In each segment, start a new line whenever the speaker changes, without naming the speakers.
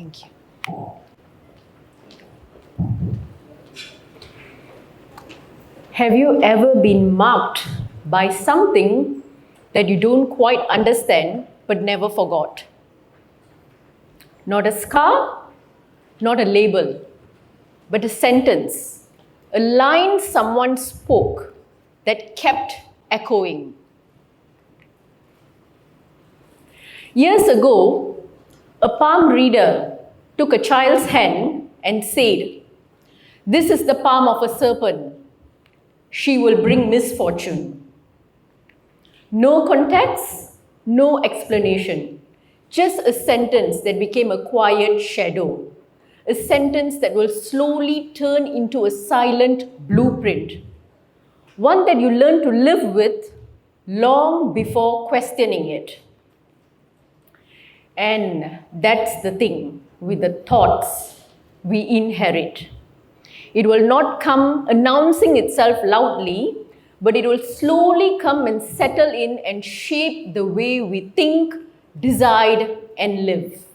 Thank you. Have you ever been marked by something that you don't quite understand but never forgot? Not a scar, not a label, but a sentence, a line someone spoke that kept echoing. Years ago, a palm reader took a child's hand and said, "This is the palm of a serpent. She will bring misfortune." No context, no explanation, just a sentence that became a quiet shadow, a sentence that will slowly turn into a silent blueprint, one that you learn to live with long before questioning it. And that's the thing with the thoughts we inherit. It will not come announcing itself loudly, but it will slowly come and settle in and shape the way we think, decide, and live.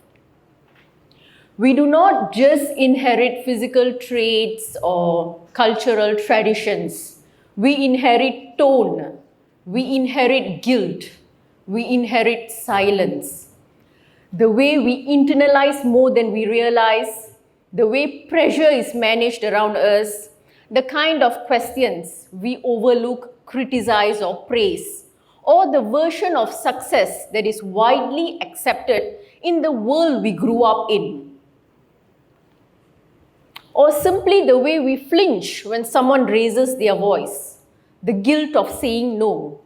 We do not just inherit physical traits or cultural traditions. We inherit tone, we inherit guilt, we inherit silence. The way we internalize more than we realize, the way pressure is managed around us, the kind of questions we overlook, criticize, or praise, or the version of success that is widely accepted in the world we grew up in. Or simply the way we flinch when someone raises their voice, the guilt of saying no,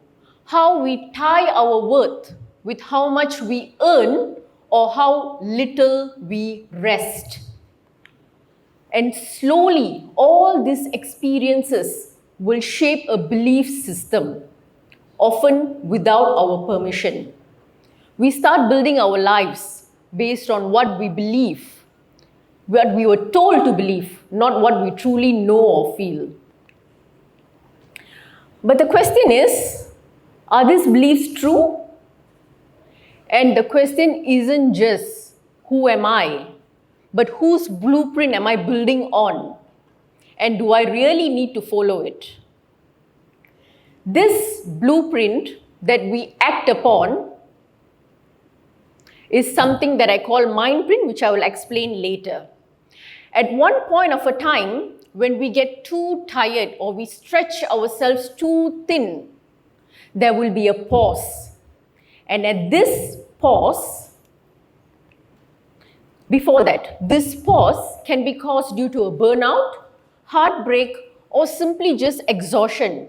how we tie our worth with how much we earn or how little we rest. And slowly, all these experiences will shape a belief system, often without our permission. We start building our lives based on what we believe, what we were told to believe, not what we truly know or feel. But the question is, are these beliefs true? And the question isn't just, who am I? But whose blueprint am I building on? And do I really need to follow it? This blueprint that we act upon is something that I call Mindprint, which I will explain later. At one point of a time, when we get too tired or we stretch ourselves too thin, there will be a pause. And at this pause, before that, this pause can be caused due to a burnout, heartbreak, or simply just exhaustion,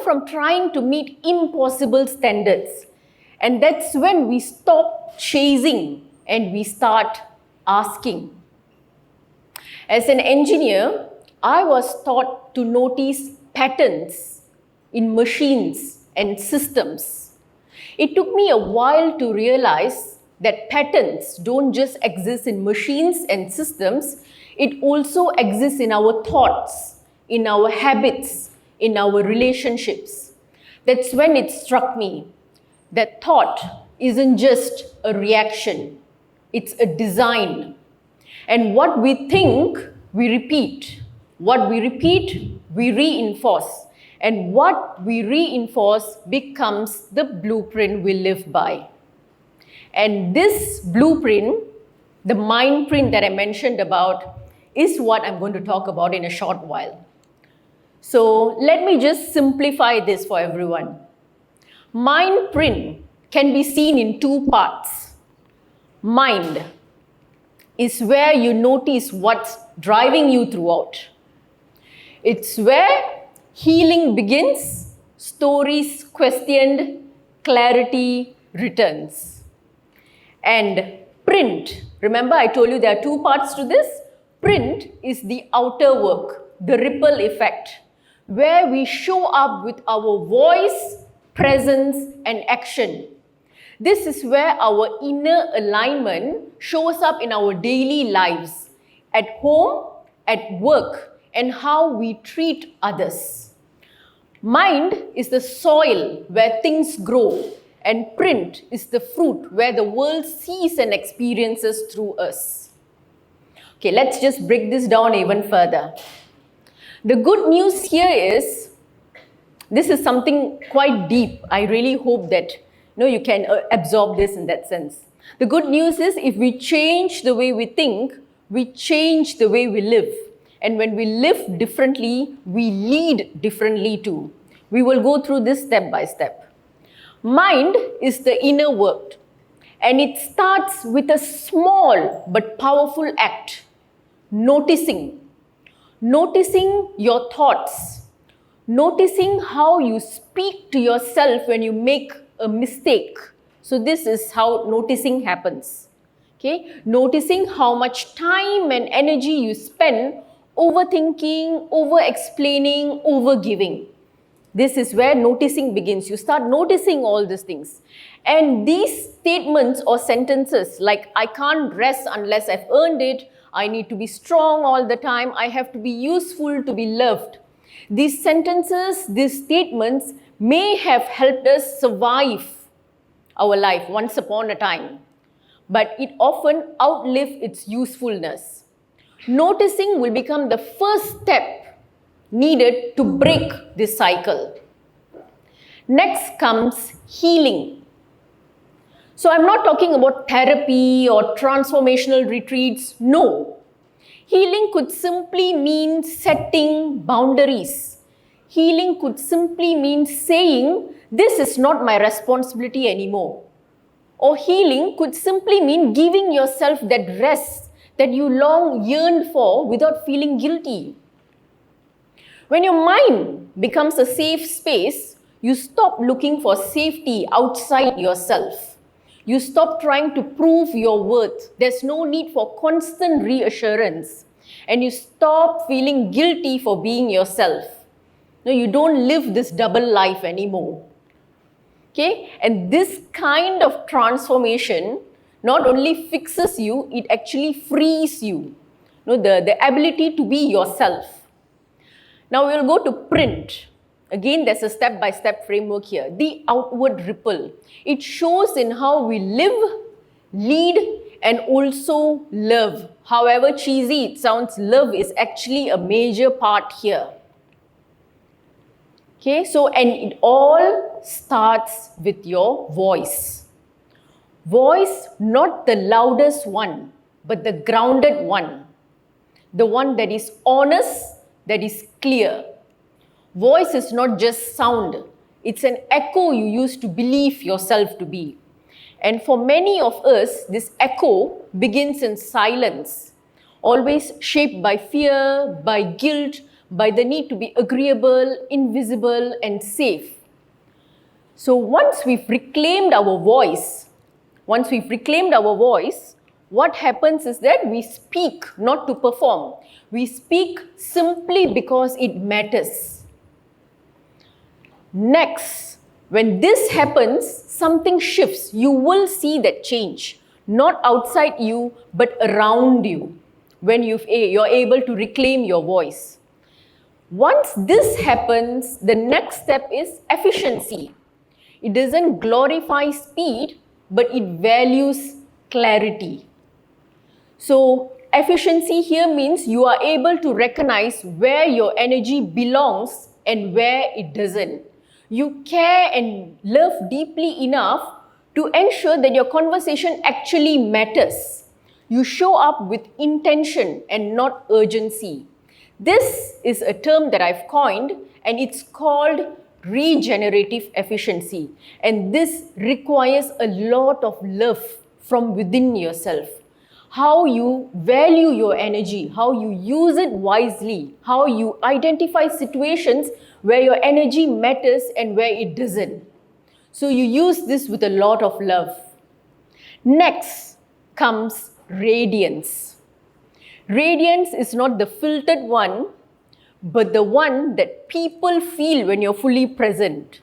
from trying to meet impossible standards. And that's when we stop chasing and we start asking. As an engineer, I was taught to notice patterns in machines and systems. It took me a while to realize that patterns don't just exist in machines and systems, it also exists in our thoughts, in our habits, in our relationships. That's when it struck me that thought isn't just a reaction, it's a design. And what we think, we repeat. What we repeat, we reinforce. And what we reinforce becomes the blueprint we live by. And this blueprint, the mind print that I mentioned about, is what I'm going to talk about in a short while. So let me just simplify this for everyone. Mind print can be seen in two parts. Mind is where you notice what's driving you throughout. It's where healing begins, stories questioned, clarity returns. And print, remember I told you there are two parts to this. Print is the outer work, the ripple effect, where we show up with our voice, presence, and action. This is where our inner alignment shows up in our daily lives, at home, at work, and how we treat others. Mind is the soil where things grow, and print is the fruit where the world sees and experiences through us. Okay, let's just break this down even further. The good news here is, this is something quite deep. I really hope that you can absorb this in that sense. The good news is, if we change the way we think, we change the way we live. And when we live differently, we lead differently too. We will go through this step by step. Mind is the inner world, and it starts with a small but powerful act: noticing. Noticing your thoughts. Noticing how you speak to yourself when you make a mistake. So this is how noticing happens. Okay? Noticing how much time and energy you spend overthinking, over-explaining, over-giving. This is where noticing begins. You start noticing all these things. And these statements or sentences like, I can't rest unless I've earned it, I need to be strong all the time, I have to be useful to be loved. These sentences, these statements may have helped us survive our life once upon a time, but it often outlived its usefulness. Noticing will become the first step needed to break this cycle. Next comes healing. So I'm not talking about therapy or transformational retreats. No. Healing could simply mean setting boundaries. Healing could simply mean saying, this is not my responsibility anymore. Or healing could simply mean giving yourself that rest that you long yearned for without feeling guilty. When your mind becomes a safe space, you stop looking for safety outside yourself. You stop trying to prove your worth. There's no need for constant reassurance. And you stop feeling guilty for being yourself. No, you don't live this double life anymore. Okay? And this kind of transformation not only fixes you, it actually frees you. The ability to be yourself. Now we'll go to print. Again, there's a step-by-step framework here. The outward ripple. It shows in how we live, lead, and also love. However cheesy it sounds, love is actually a major part here. Okay, so, and it all starts with your voice. Voice, not the loudest one, but the grounded one. The one that is honest, that is clear. Voice is not just sound. It's an echo you use to believe yourself to be. And for many of us, this echo begins in silence, always shaped by fear, by guilt, by the need to be agreeable, invisible, and safe. So once we've reclaimed our voice, what happens is that we speak not to perform. We speak simply because it matters. Next, when this happens, something shifts. You will see that change, not outside you, but around you, when you're able to reclaim your voice. Once this happens, the next step is efficiency. It doesn't glorify speed, but it values clarity. So, efficiency here means you are able to recognize where your energy belongs and where it doesn't. You care and love deeply enough to ensure that your conversation actually matters. You show up with intention and not urgency. This is a term that I've coined, and it's called regenerative efficiency. And this requires a lot of love from within yourself. How you value your energy, how you use it wisely, how you identify situations where your energy matters and where it doesn't. So you use this with a lot of love. Next comes radiance. Radiance is not the filtered one, but the one that people feel when you're fully present.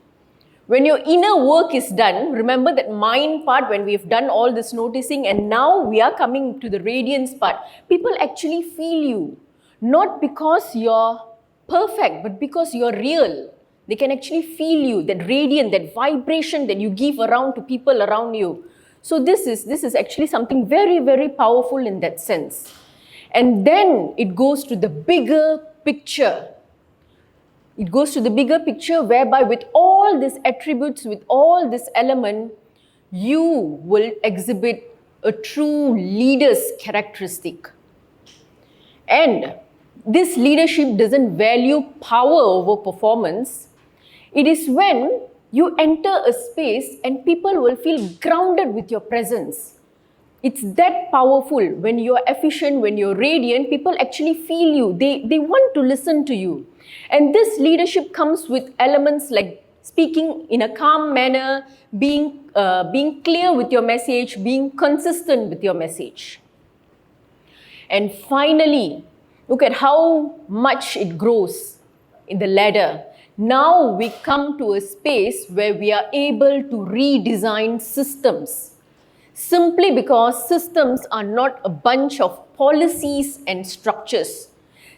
When your inner work is done, remember that mind part when we've done all this noticing, and now we are coming to the radiance part. People actually feel you, not because you're perfect, but because you're real. They can actually feel you, that radiant, that vibration that you give around to people around you. So this is actually something very, very powerful in that sense. And then it goes to the bigger picture. It goes to the bigger picture whereby with all these attributes, with all this element, you will exhibit a true leader's characteristic. And this leadership doesn't value power over performance. It is when you enter a space and people will feel grounded with your presence. It's that powerful. When you're efficient, when you're radiant, people actually feel you. They want to listen to you. And this leadership comes with elements like speaking in a calm manner, being clear with your message, being consistent with your message. And finally, look at how much it grows in the ladder. Now we come to a space where we are able to redesign systems. Simply because systems are not a bunch of policies and structures.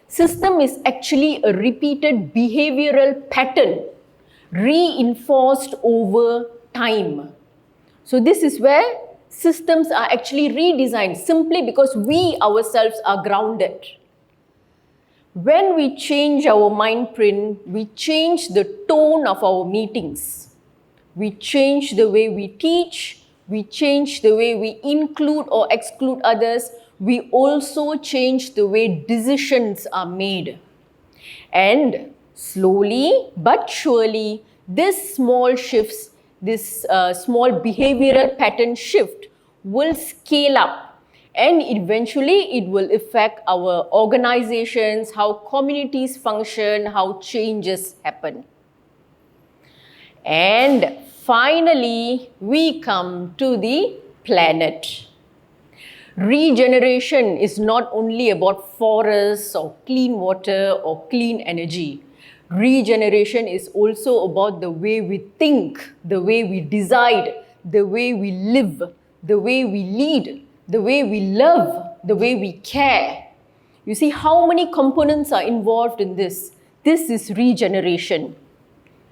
System is actually a repeated behavioral pattern, reinforced over time. So this is where systems are actually redesigned simply because we ourselves are grounded. When we change our mind print, we change the tone of our meetings. We change the way we teach. We change the way we include or exclude others. We also change the way decisions are made. And slowly but surely, this small shifts, this small behavioral pattern shift will scale up, and eventually it will affect our organizations, how communities function, how changes happen. And finally, we come to the planet. Regeneration is not only about forests or clean water or clean energy. Regeneration is also about the way we think, the way we decide, the way we live, the way we lead, the way we love, the way we care. You see how many components are involved in this. This is regeneration.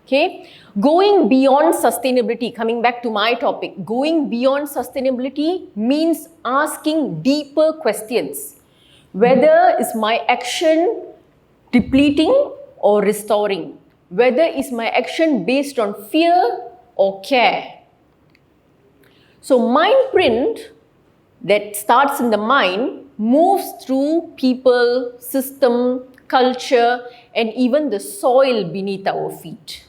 Okay? Going beyond sustainability, coming back to my topic, going beyond sustainability means asking deeper questions. Whether is my action depleting or restoring? Whether is my action based on fear or care? So mind print that starts in the mind moves through people, system, culture, and even the soil beneath our feet.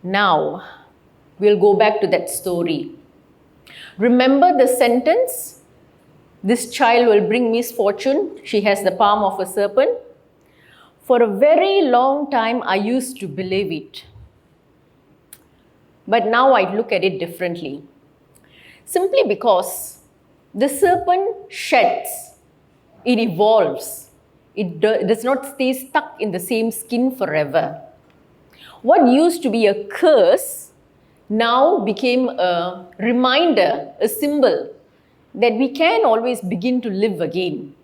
Now, we'll go back to that story. Remember the sentence, this child will bring misfortune, she has the palm of a serpent. For a very long time, I used to believe it. But now I look at it differently. Simply because the serpent sheds, it evolves. It does not stay stuck in the same skin forever. What used to be a curse now became a reminder, a symbol that we can always begin to live again.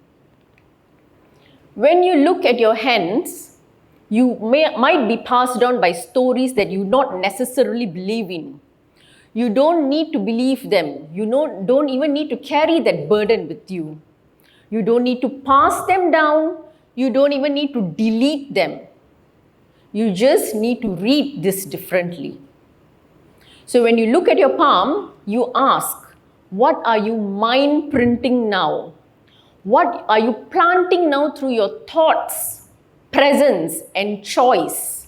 When you look at your hands, you might be passed on by stories that you not necessarily believe in. You don't need to believe them. You don't even need to carry that burden with you. You don't need to pass them down. You don't even need to delete them. You just need to read this differently. So when you look at your palm, you ask, what are you mind printing now? What are you planting now through your thoughts, presence, and choice?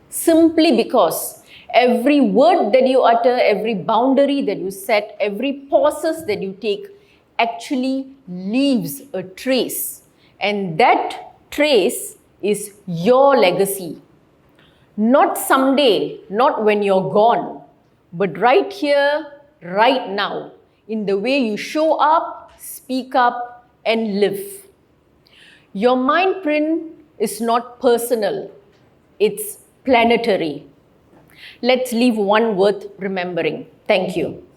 Simply because every word that you utter, every boundary that you set, every pauses that you take actually leaves a trace. And that trace is your legacy. Not someday, not when you're gone, but right here, right now, in the way you show up, speak up, and live. Your mind print is not personal, it's planetary. Let's leave one worth remembering. Thank you.